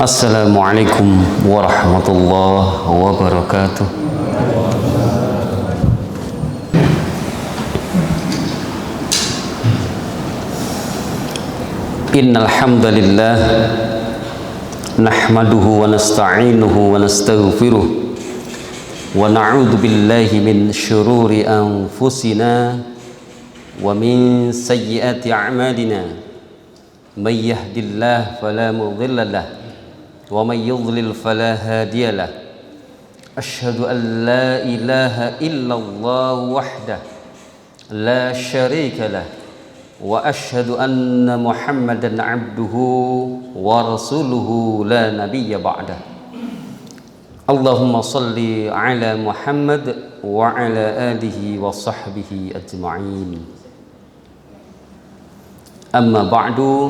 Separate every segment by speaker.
Speaker 1: Assalamualaikum warahmatullahi wabarakatuh. Innal hamdalillah nahmaduhu wa nasta'inuhu wa nastaghfiruh wa na'udzu billahi min syururi anfusina wa min sayyiati a'malina. May yahdihillahu fala mudilla lahu wa may yudlil fala hadiya lahu. Asyhadu an la ilaha illallah wahdahu la syarika lahu wa asyhadu anna Muhammadan abduhu wa rasuluhu la nabiyya ba'dah. Allahumma salli ala Muhammad wa ala alihi wa sahbihi ajma'in. Amma ba'du,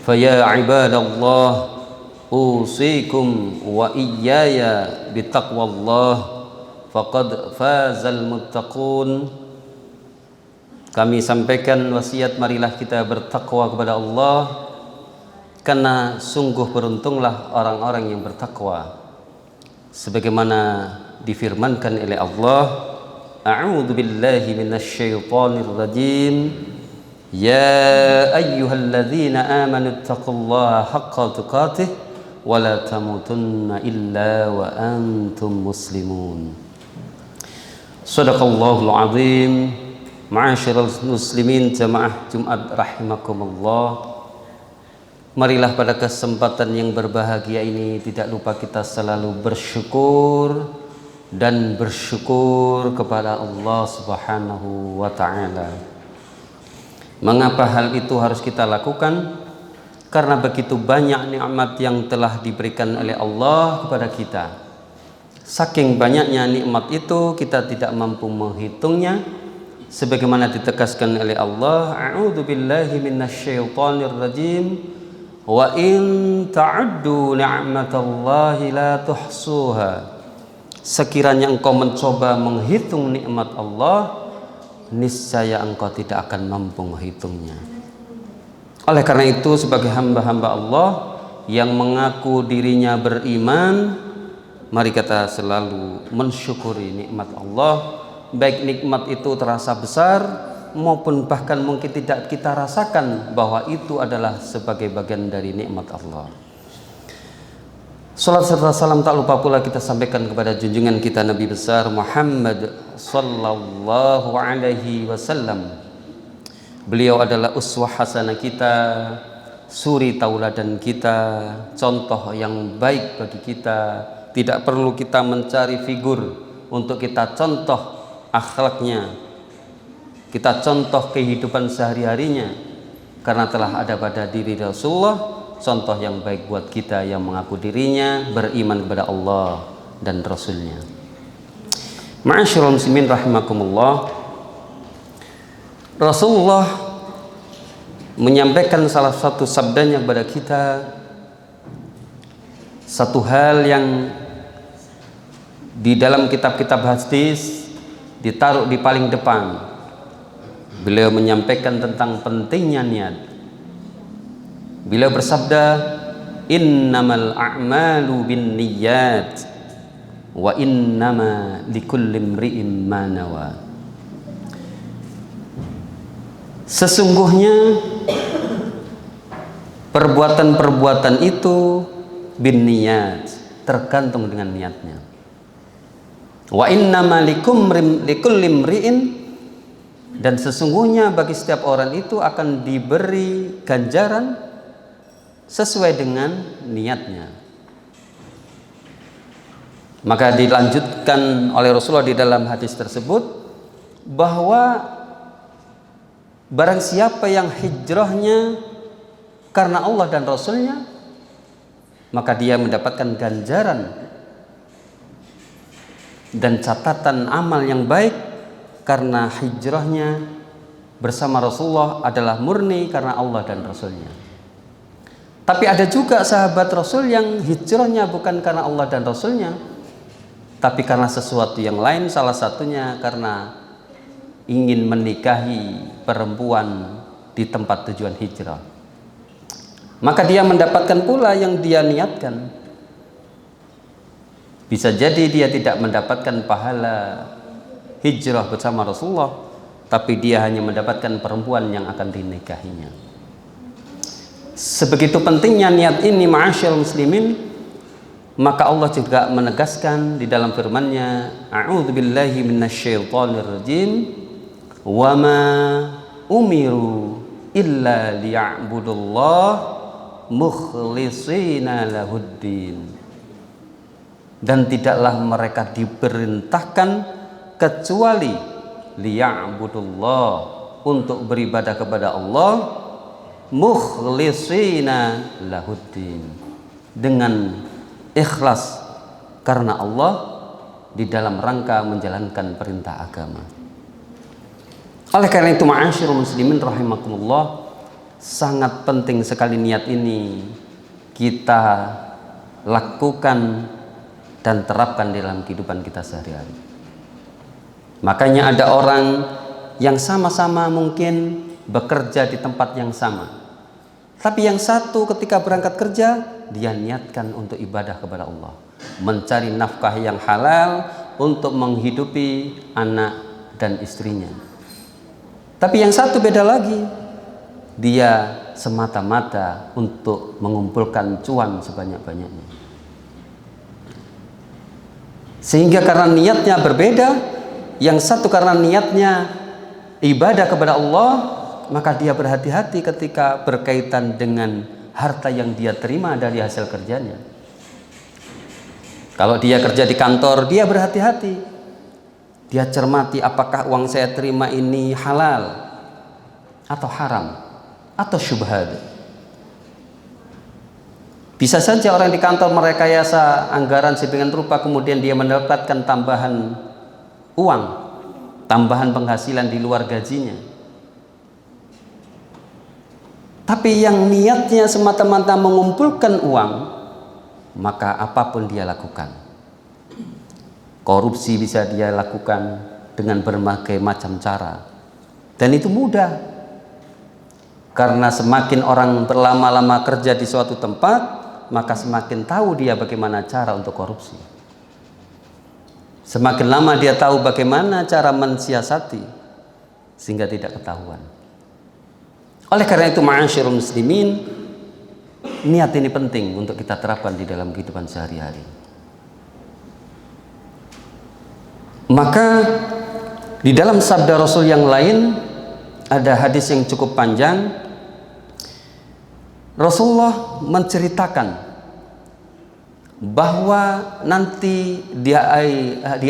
Speaker 1: faya ibadallah, usikum wa iyaya bitaqwallah, faqad fazal muttaqun. Kami sampaikan wasiat, marilah kita bertakwa kepada Allah, karena sungguh beruntunglah orang-orang yang bertakwa. Sebagaimana difirmankan oleh Allah, a'udzu billahi minasyaitonir rajim. Ya ayyuhalladzina amanu taqullaha haqqa tuqatih wa la tamutunna illa wa antum muslimun. Shadaqallahul azim. Ma'asyiral muslimin jamaah Jumat rahimakumullah. Marilah pada kesempatan yang berbahagia ini tidak lupa kita selalu bersyukur dan bersyukur kepada Allah Subhanahu wa taala. Mengapa hal itu harus kita lakukan? Karena begitu banyak nikmat yang telah diberikan oleh Allah kepada kita. Saking banyaknya nikmat itu kita tidak mampu menghitungnya. Sebagaimana ditegaskan oleh Allah, a'udzu billahi minasyaitonir rajim, wa in ta'uddu ni'matallahi la tuhsuha. Sekiranya engkau mencoba menghitung nikmat Allah, niscaya engkau tidak akan mampu menghitungnya. Oleh karena itu, sebagai hamba-hamba Allah yang mengaku dirinya beriman, mari kita selalu mensyukuri nikmat Allah. Baik nikmat itu terasa besar maupun bahkan mungkin tidak kita rasakan bahwa itu adalah sebagai bagian dari nikmat Allah. Salat serta salam tak lupa pula kita sampaikan kepada junjungan kita Nabi besar Muhammad sallallahu alaihi wasallam. Beliau adalah uswah hasanah kita, suri tauladan kita, contoh yang baik bagi kita. Tidak perlu kita mencari figur untuk kita contoh akhlaknya, kita contoh kehidupan sehari-harinya, karena telah ada pada diri Rasulullah contoh yang baik buat kita yang mengaku dirinya beriman kepada Allah dan Rasulnya. Ma'asyiral muslimin rahimakumullah. Rasulullah menyampaikan salah satu sabdanya kepada kita, satu hal yang di dalam kitab-kitab hadis ditaruh di paling depan. Beliau menyampaikan tentang pentingnya niat. Beliau bersabda, innamal a'malu binniyat wa innama likulli imri'in ma nawa. Sesungguhnya perbuatan-perbuatan itu binniyat, tergantung dengan niatnya. Wa innama likulli imri'in, dan sesungguhnya bagi setiap orang itu akan diberi ganjaran sesuai dengan niatnya. Maka dilanjutkan oleh Rasulullah di dalam hadis tersebut bahwa barang siapa yang hijrahnya karena Allah dan Rasulnya, maka dia mendapatkan ganjaran dan catatan amal yang baik karena hijrahnya bersama Rasulullah adalah murni karena Allah dan Rasulnya. Tapi ada juga sahabat Rasul yang hijrahnya bukan karena Allah dan Rasulnya, tapi karena sesuatu yang lain, salah satunya karena ingin menikahi perempuan di tempat tujuan hijrah. maka dia mendapatkan pula yang dia niatkan. Bisa jadi dia tidak mendapatkan pahala hijrah bersama Rasulullah, tapi dia hanya mendapatkan perempuan yang akan dinikahinya. Sebegitu pentingnya niat ini, ma'asyiral muslimin, maka Allah juga menegaskan di dalam firman-Nya, a'udzubillahi minasyaitonirrajim, wa ma umiru illa liya'budullah mukhlishina lahuddin. Dan tidaklah mereka diperintahkan kecuali liya'budullah, untuk beribadah kepada Allah, mukhlishina lahuddin, dengan ikhlas karena Allah di dalam rangka menjalankan perintah agama. Oleh karena itu, ma'asyiral muslimin rahimakumullah, sangat penting sekali niat ini kita lakukan dan terapkan dalam kehidupan kita sehari-hari. Makanya ada orang yang sama-sama mungkin bekerja di tempat yang sama, tapi yang satu ketika berangkat kerja dia niatkan untuk ibadah kepada Allah, mencari nafkah yang halal untuk menghidupi anak dan istrinya. Tapi yang satu beda lagi, dia semata-mata untuk mengumpulkan cuan sebanyak-banyaknya. Sehingga karena niatnya berbeda, yang satu karena niatnya ibadah kepada Allah, maka dia berhati-hati ketika berkaitan dengan harta yang dia terima dari hasil kerjanya. Kalau dia kerja di kantor, dia berhati-hati. Dia cermati apakah uang saya terima ini halal atau haram atau syubhat. Bisa saja orang di kantor merekayasa anggaran sedemikian rupa, kemudian dia mendapatkan tambahan uang, tambahan penghasilan di luar gajinya. Tapi yang niatnya semata-mata mengumpulkan uang, maka apapun dia lakukan. Korupsi bisa dia lakukan dengan berbagai macam cara, dan itu mudah, karena semakin orang berlama-lama kerja di suatu tempat, maka semakin tahu dia bagaimana cara untuk korupsi. Semakin lama dia tahu bagaimana cara mensiasati sehingga tidak ketahuan. Oleh karena itu, ma'asyiral muslimin, niat ini penting untuk kita terapkan di dalam kehidupan sehari-hari. Maka di dalam sabda Rasul yang lain ada hadis yang cukup panjang. Rasulullah menceritakan bahwa nanti di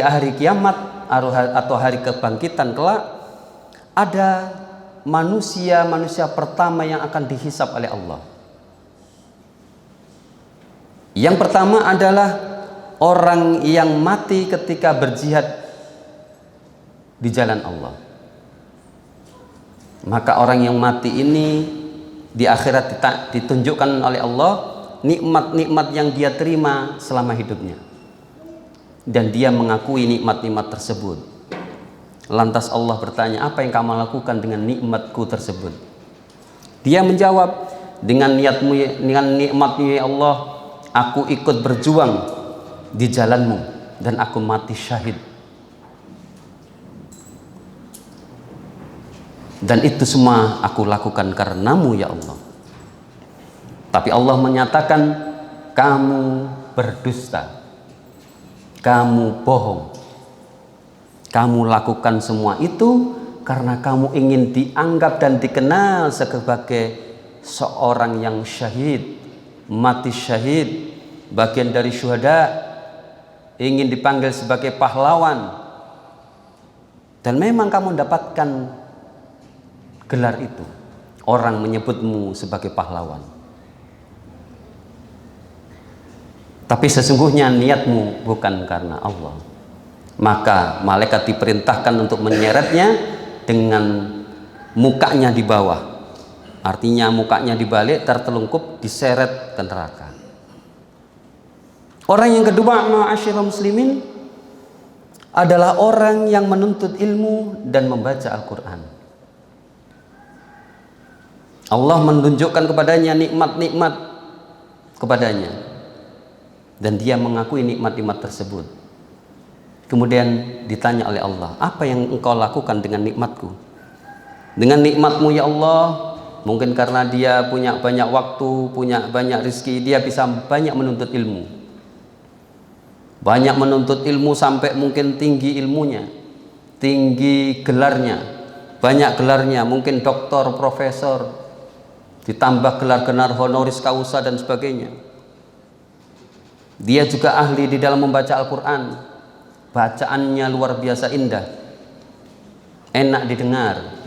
Speaker 1: hari kiamat atau hari kebangkitan kelak, ada manusia pertama yang akan dihisab oleh Allah. Yang pertama adalah orang yang mati ketika berjihad di jalan Allah. Maka orang yang mati ini di akhirat ditunjukkan oleh Allah nikmat-nikmat yang dia terima selama hidupnya, dan dia mengakui nikmat-nikmat tersebut. Lantas Allah bertanya, apa yang kamu lakukan dengan nikmatku tersebut? Dia menjawab, dengan nikmatmu ya Allah, aku ikut berjuang di jalanmu dan aku mati syahid. Dan itu semua aku lakukan karenamu ya Allah. Tapi Allah menyatakan, kamu berdusta, kamu bohong. Kamu lakukan semua itu karena kamu ingin dianggap dan dikenal sebagai seorang yang syahid, mati syahid, bagian dari syuhada, ingin dipanggil sebagai pahlawan. Dan memang kamu mendapatkan gelar itu, orang menyebutmu sebagai pahlawan. Tapi sesungguhnya niatmu bukan karena Allah. Maka malaikat diperintahkan untuk menyeretnya dengan mukanya di bawah. Artinya mukanya dibalik, tertelungkup, diseret ke neraka. Orang yang kedua, ma'asyiral muslimin, adalah orang yang menuntut ilmu dan membaca Al-Quran. Allah menunjukkan kepadanya nikmat-nikmat kepadanya, dan dia mengakui nikmat-nikmat tersebut. Kemudian ditanya oleh Allah, apa yang engkau lakukan dengan nikmatku? Dengan nikmatmu ya Allah, mungkin karena dia punya banyak waktu, punya banyak rezeki, dia bisa banyak menuntut ilmu. Banyak menuntut ilmu sampai mungkin tinggi ilmunya, tinggi gelarnya, banyak gelarnya, mungkin doktor, profesor, ditambah gelar-gelar honoris causa dan sebagainya. Dia juga ahli di dalam membaca Al-Quran, bacaannya luar biasa indah, enak didengar.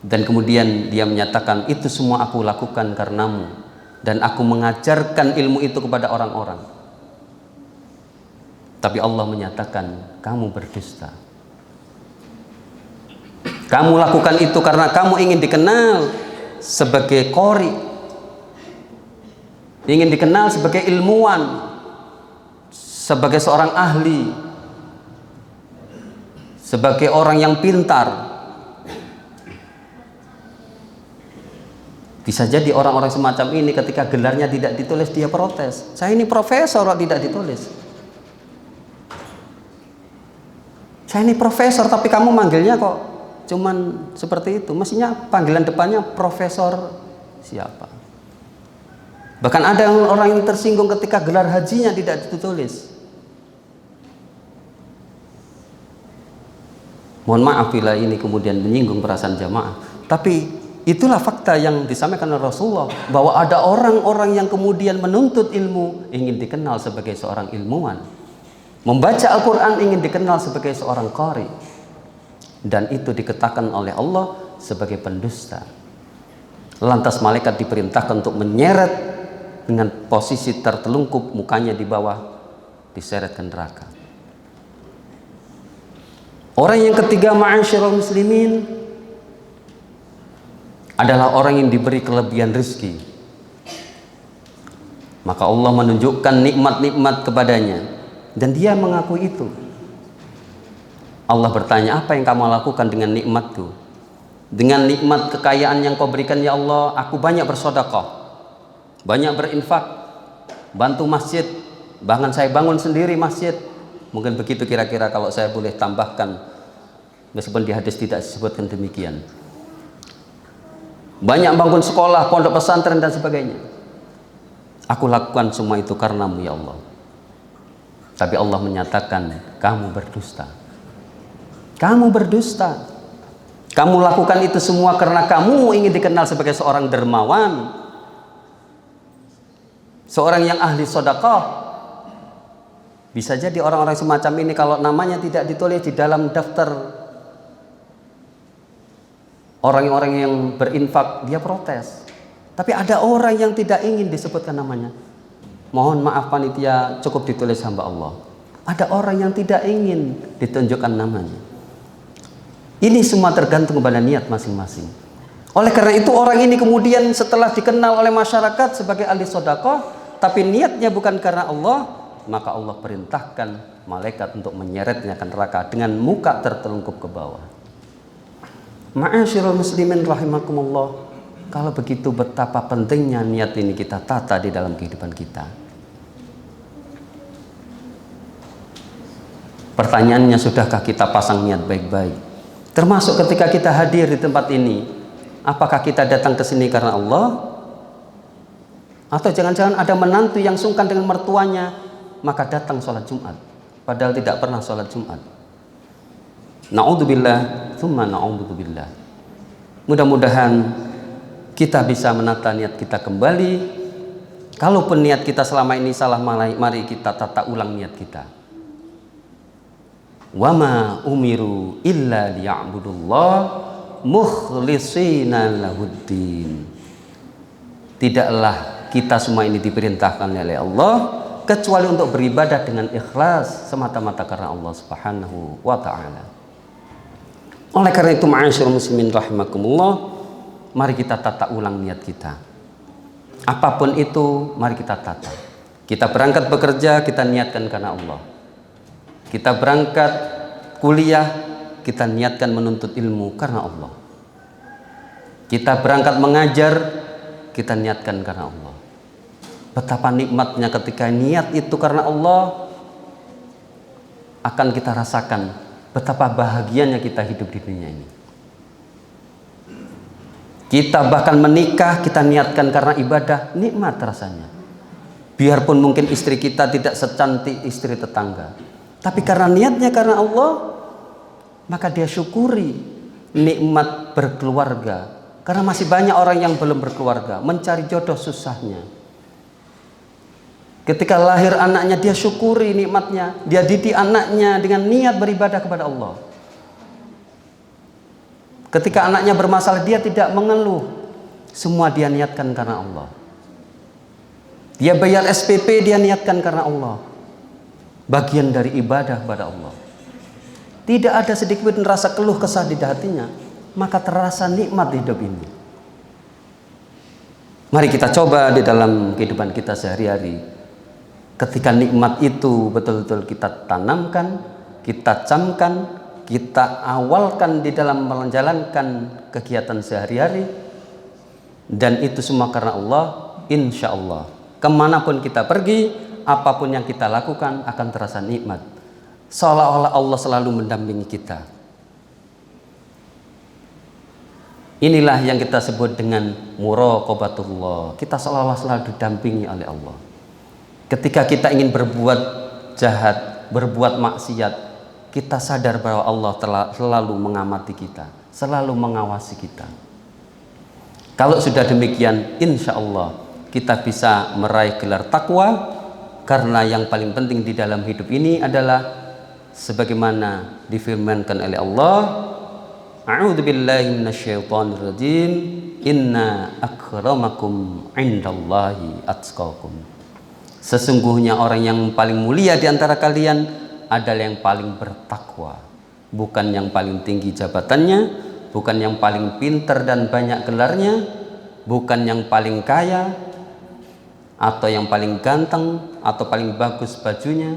Speaker 1: Dan kemudian dia menyatakan, itu semua aku lakukan karenamu, dan aku mengajarkan ilmu itu kepada orang-orang. Tapi Allah menyatakan, kamu berdusta. Kamu lakukan itu karena kamu ingin dikenal sebagai qori, ingin dikenal sebagai ilmuwan, sebagai seorang ahli, sebagai orang yang pintar. Bisa jadi orang-orang semacam ini ketika gelarnya tidak ditulis, dia protes. Saya ini profesor kok tidak ditulis. Saya ini profesor tapi kamu manggilnya kok cuman seperti itu. Mestinya panggilan depannya profesor siapa. Bahkan ada orang yang tersinggung ketika gelar hajinya tidak ditulis. Mohon maaf bila ini kemudian menyinggung perasaan jamaah, tapi itulah fakta yang disampaikan oleh Rasulullah, bahwa ada orang-orang yang kemudian menuntut ilmu ingin dikenal sebagai seorang ilmuwan, membaca Al-Quran ingin dikenal sebagai seorang qari, dan itu dikatakan oleh Allah sebagai pendusta. Lantas malaikat diperintahkan untuk menyeret dengan posisi tertelungkup, mukanya di bawah, diseret ke neraka. Orang yang ketiga, ma'asyiral muslimin, adalah orang yang diberi kelebihan rezeki. Maka Allah menunjukkan nikmat-nikmat kepadanya, dan dia mengakui itu. Allah bertanya, apa yang kamu lakukan dengan nikmatku? Dengan nikmat kekayaan yang kau berikan ya Allah, aku banyak bersedekah, banyak berinfak, bantu masjid, bahkan saya bangun sendiri masjid. Mungkin begitu kira-kira kalau saya boleh tambahkan, meskipun di hadis tidak disebutkan demikian. Banyak bangun sekolah, pondok pesantren dan sebagainya. Aku lakukan semua itu karenamu ya Allah. Tapi Allah menyatakan, kamu berdusta. Kamu berdusta. Kamu lakukan itu semua karena kamu ingin dikenal sebagai seorang dermawan, seorang yang ahli sedekah. Bisa jadi orang-orang semacam ini kalau namanya tidak ditulis di dalam daftar orang-orang yang berinfak, dia protes. Tapi ada orang yang tidak ingin disebutkan namanya. Mohon maaf panitia, cukup ditulis hamba Allah. Ada orang yang tidak ingin ditunjukkan namanya. Ini semua tergantung pada niat masing-masing. Oleh karena itu orang ini kemudian setelah dikenal oleh masyarakat sebagai ahli sedekah, tapi niatnya bukan karena Allah, maka Allah perintahkan malaikat untuk menyeretnya ke neraka dengan muka tertelungkup ke bawah. Ma'asyiral muslimin rahimakumullah, kalau begitu betapa pentingnya niat ini kita tata di dalam kehidupan kita. Pertanyaannya, sudahkah kita pasang niat baik-baik? Termasuk ketika kita hadir di tempat ini, apakah kita datang ke sini karena Allah? Atau jangan-jangan ada menantu yang sungkan dengan mertuanya, maka datang sholat Jumat, padahal tidak pernah sholat Jumat. Na'udzubillah, tsumma na'udzubillah. Mudah-mudahan kita bisa menata niat kita kembali. Kalaupun niat kita selama ini salah, mari kita tata ulang niat kita. Wa ma umiru illa liya'budullah mukhlishina lahuddin. Tidaklah kita semua ini diperintahkan oleh Allah kecuali untuk beribadah dengan ikhlas semata-mata karena Allah Subhanahu wa ta'ala. Oleh karena itu, ma'asyiral muslimin rahimakumullah, mari kita tata ulang niat kita. Apapun itu, mari kita tata. Kita berangkat bekerja, kita niatkan karena Allah. Kita berangkat kuliah, kita niatkan menuntut ilmu karena Allah. Kita berangkat mengajar, kita niatkan karena Allah. Betapa nikmatnya ketika niat itu karena Allah, akan kita rasakan betapa bahagianya kita hidup di dunia ini. Kita bahkan menikah, kita niatkan karena ibadah, nikmat rasanya. Biarpun mungkin istri kita tidak secantik istri tetangga, tapi karena niatnya karena Allah, maka dia syukuri nikmat berkeluarga. Karena masih banyak orang yang belum berkeluarga, mencari jodoh susahnya. Ketika lahir anaknya, dia syukuri nikmatnya. Dia didik anaknya dengan niat beribadah kepada Allah. Ketika anaknya bermasalah, dia tidak mengeluh. Semua dia niatkan karena Allah. Dia bayar SPP, dia niatkan karena Allah. Bagian dari ibadah kepada Allah. Tidak ada sedikit pun rasa keluh kesah di hatinya, maka terasa nikmat hidup ini. Mari kita coba di dalam kehidupan kita sehari-hari. Ketika nikmat itu betul-betul kita tanamkan, kita camkan, kita awalkan di dalam menjalankan kegiatan sehari-hari, dan itu semua karena Allah, insya Allah kemanapun kita pergi, apapun yang kita lakukan akan terasa nikmat, seolah-olah Allah selalu mendampingi kita. Inilah yang kita sebut dengan muraqabatullah. Kita seolah-olah selalu didampingi oleh Allah. Ketika kita ingin berbuat jahat, berbuat maksiat, kita sadar bahwa Allah telah selalu mengamati kita, selalu mengawasi kita. Kalau sudah demikian, insya Allah kita bisa meraih gelar takwa, karena yang paling penting di dalam hidup ini adalah sebagaimana difirmankan oleh Allah, a'udzubillahi minasyaitonirrajim, inna akramakum indallahi atqakum. Sesungguhnya orang yang paling mulia di antara kalian adalah yang paling bertakwa. Bukan yang paling tinggi jabatannya, bukan yang paling pintar dan banyak gelarnya, bukan yang paling kaya, atau yang paling ganteng, atau paling bagus bajunya,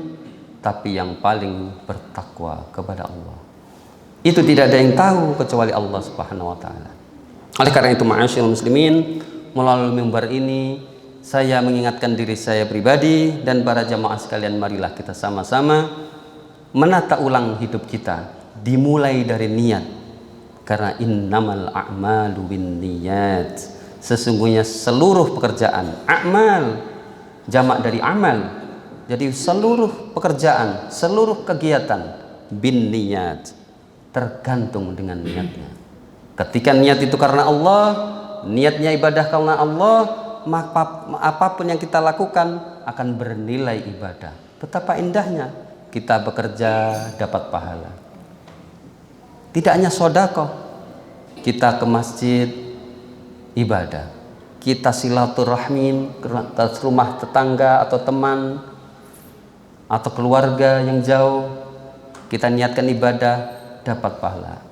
Speaker 1: tapi yang paling bertakwa kepada Allah. Itu tidak ada yang tahu kecuali Allah Subhanahu wa taala. Oleh karena itu, ma'asyiral muslimin, melalui mimbar ini saya mengingatkan diri saya pribadi dan para jamaah sekalian, marilah kita sama-sama menata ulang hidup kita, dimulai dari niat. Karena innamal a'malu binniyat. Sesungguhnya seluruh pekerjaan, a'mal jamak dari amal. Jadi seluruh pekerjaan, seluruh kegiatan binniyat, tergantung dengan niatnya. Ketika niat itu karena Allah, niatnya ibadah karena Allah, maka apapun yang kita lakukan akan bernilai ibadah. Betapa indahnya kita bekerja dapat pahala. Tidak hanya sedekah, kita ke masjid ibadah, kita silaturahmi ke rumah tetangga atau teman atau keluarga yang jauh, kita niatkan ibadah, dapat pahala.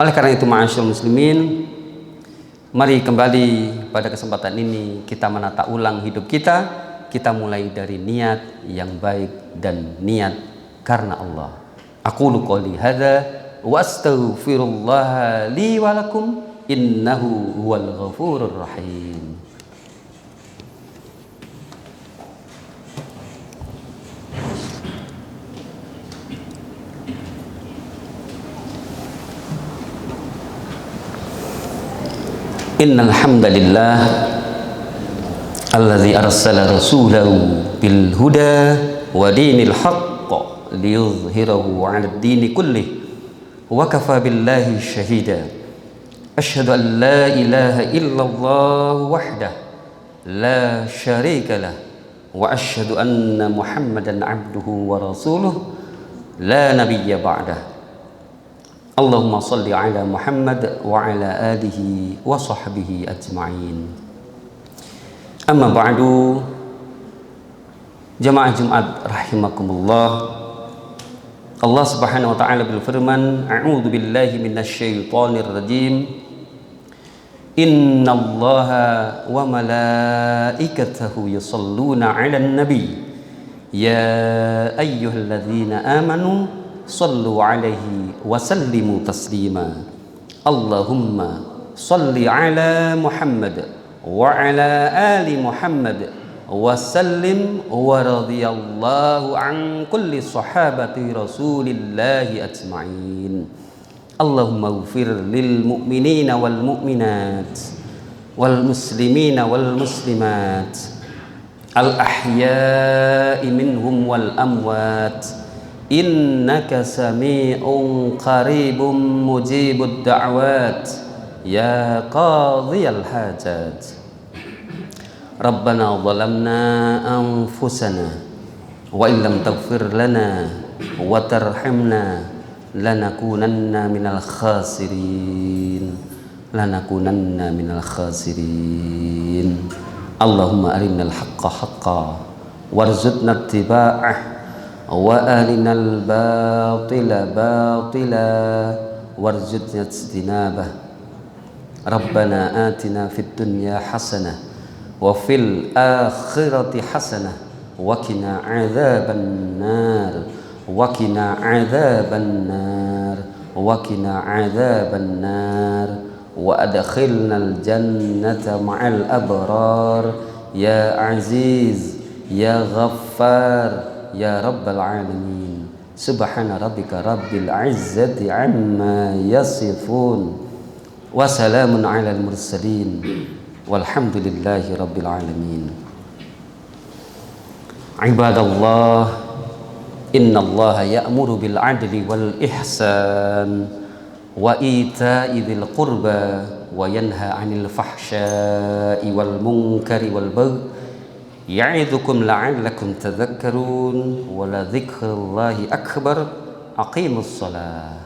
Speaker 1: Oleh karena itu, ma'asyiral muslimin, mari kembali pada kesempatan ini kita menata ulang hidup kita. Kita mulai dari niat yang baik dan niat karena Allah. Aqulu qouli hadza wa astaghfirullah li wa lakum innahu huwal ghafurur rahim. Innal hamdalillah alladzi arsala rasulahu bil huda wa dinil haqq liyuzhirahu 'alad dini kullih wa kafa billahi syahida. Asyhadu an la ilaha illallah wahdah la syarika lah wa asyhadu anna Muhammadan 'abduhu wa rasuluh la nabiyya ba'dah. Allahumma salli ala Muhammad wa ala alihi wa sahbihi ajma'in. Amma ba'du, jamaah Jumat rahimakumullah. Allah Subhanahu wa ta'ala berfirman, a'udzu billahi minasyaitonir rajim. Innallaha wa malaikatahu yusholluna 'alan nabi. Ya ayyuhalladzina amanu sallu alaihi wa sallimu taslima. Allahumma Salli ala Muhammad wa ala ali Muhammad wa sallim wa radhiyallahu an kulli sahabati Rasulillahi ajma'in. Allahumma ighfir lil mu'minina wal mu'minat wal muslimina wal muslimat al ahya'i minhum wal amwat innaka sami'un qaribun mujibud da'wat ya qadhiyal hajat. Rabbana zalamna anfusana wa illam taghfir lana wa tarhamna lanakunanna minal khasirin Allahumma arinal haqqa haqqan warzuqna ittiba'ah wa arinal batila batila warzuqna ijtinabah. Rabbana atina fid dunya hasanah wa fil akhirati hasanah wa qina adzaban nar wa qina adzaban nar wa qina adzaban nar wa adkhilnal jannata ma'al abrar ya aziz ya ghaffar ya rabbal alamin. Subhana rabbika rabbil izzati amma yasifun wa salamun alal mursalin walhamdulillahi rabbil alamin. Ibadallah, innallaha ya'muru bil adli wal ihsan wa ita'i dzil qurba wa yanha 'anil fahsya'i wal munkari wal baghi ya'idukum la'allakum tadhakkarun wa la dzikrullahi akbar. Aqimus shalah.